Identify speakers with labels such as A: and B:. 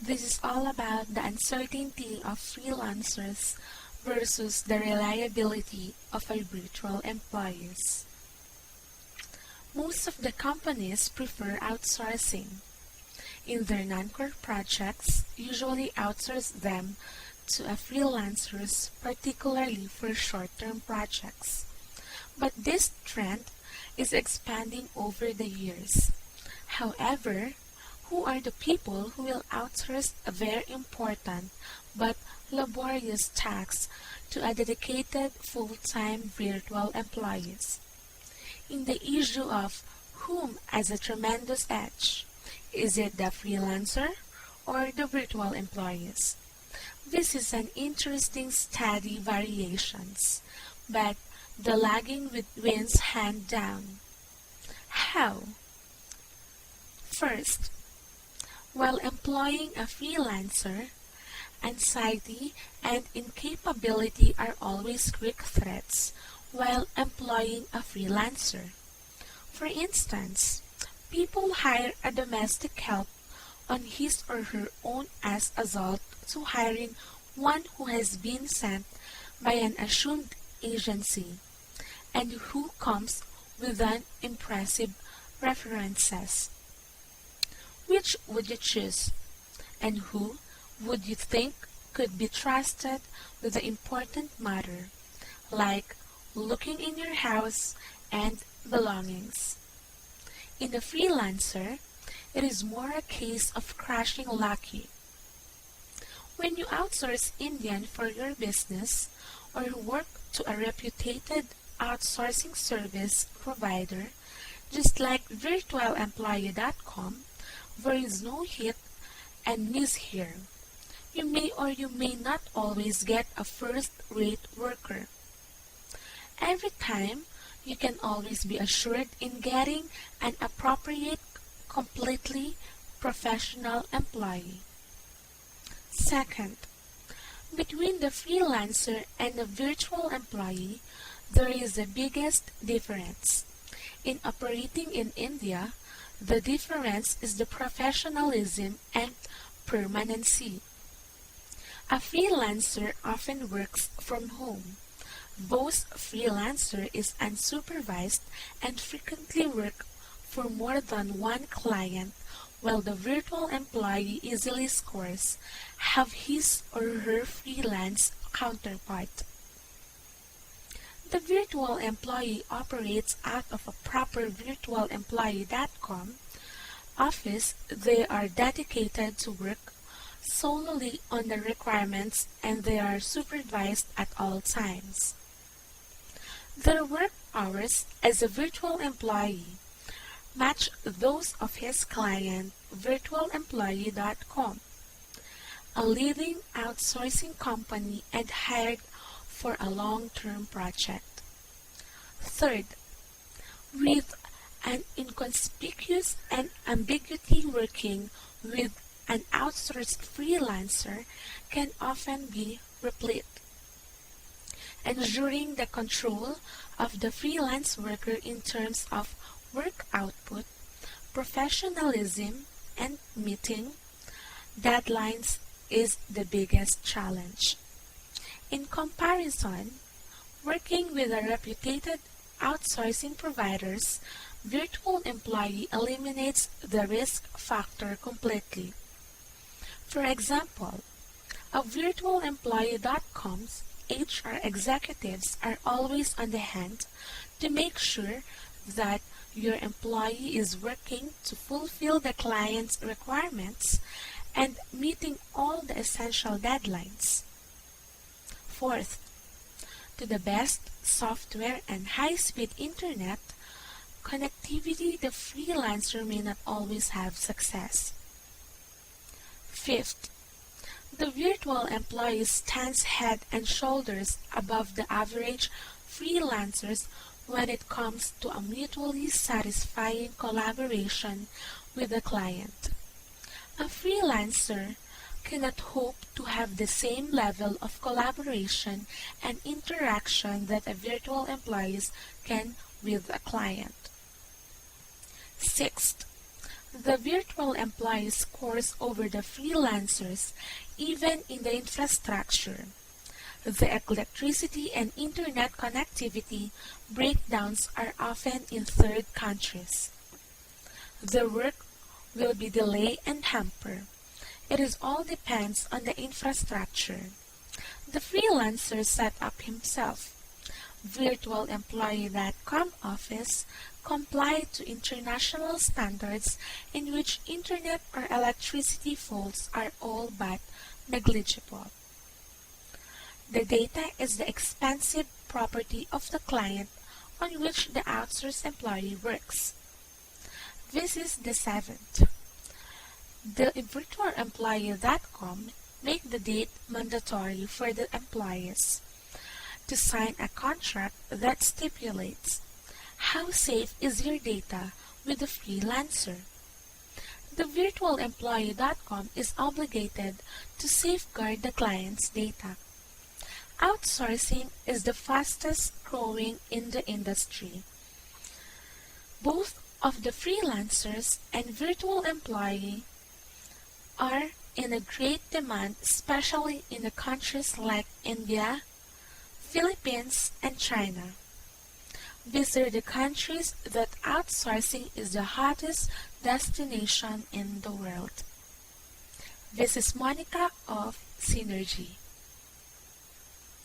A: This is all about the uncertainty of freelancers versus the reliability of our virtual employees. Most of the companies prefer outsourcing. In their non-core projects, usually outsource them to a freelancers, particularly for short-term projects. But this trend is expanding over the years. However, who are the people who will outsource a very important but laborious tasks to a dedicated full-time virtual employees? In the issue of whom has a tremendous edge, is it the freelancer or the virtual employees? This is an interesting study variations, but the lagging wins hand down. How? First, while employing a freelancer, anxiety and incapability are always quick threats while employing a freelancer. For instance, people hire a domestic help on his or her own as a result to hiring one who has been sent by an assumed agency and who comes with an impressive references. Which would you choose? And who would you think could be trusted with the important matter, like looking in your house and belongings? In a freelancer, it is more a case of crashing lucky. When you outsource Indian for your business or work to a reputed outsourcing service provider, just like virtualemployee.com, there is no hit and miss here. You may or you may not always get a first-rate worker. Every time, you can always be assured in getting an appropriate, completely professional employee. Second, between the freelancer and the virtual employee, there is the biggest difference. In operating in India, the difference is the professionalism and permanency. A freelancer often works from home. Most freelancer is unsupervised and frequently work for more than one client, while the virtual employee easily scores have his or her freelance counterpart. The virtual employee operates out of a proper virtualemployee.com office. They are dedicated to work solely on the requirements and they are supervised at all times. Their work hours as a virtual employee match those of his client virtualemployee.com, a leading outsourcing company and hired for a long-term project. Third, with an inconspicuous and ambiguity, working with an outsourced freelancer can often be replete. Ensuring the control of the freelance worker in terms of work output, professionalism, and meeting deadlines is the biggest challenge. In comparison, working with a reputed outsourcing providers, virtual employee eliminates the risk factor completely. For example, a virtualemployee.com's HR executives are always on the hand to make sure that your employee is working to fulfill the client's requirements and meeting all the essential deadlines. Fourth, to the best software and high-speed internet connectivity, the freelancer may not always have success. Fifth, the virtual employee stands head and shoulders above the average freelancers when it comes to a mutually satisfying collaboration with the client. A freelancer cannot hope to have the same level of collaboration and interaction that a virtual employee can with a client. Sixth, The virtual employee scores over the freelancers even in the infrastructure. The electricity and internet connectivity breakdowns are often in third countries. The work will be delayed and hampered. It is all depends on the infrastructure. The freelancer set up himself. Virtualemployee.com office comply to international standards in which internet or electricity faults are all but negligible. The data is the expensive property of the client on which the outsourced employee works. This is the seventh. The virtualemployee.com make the date mandatory for the employees to sign a contract that stipulates how safe is your data with the freelancer. The virtualemployee.com is obligated to safeguard the client's data. Outsourcing is the fastest growing in the industry. Both of the freelancers and virtual employee are in a great demand, especially in the countries like India, Philippines, and China. These are the countries that outsourcing is the hottest destination in the world. This is Monica of Synergy.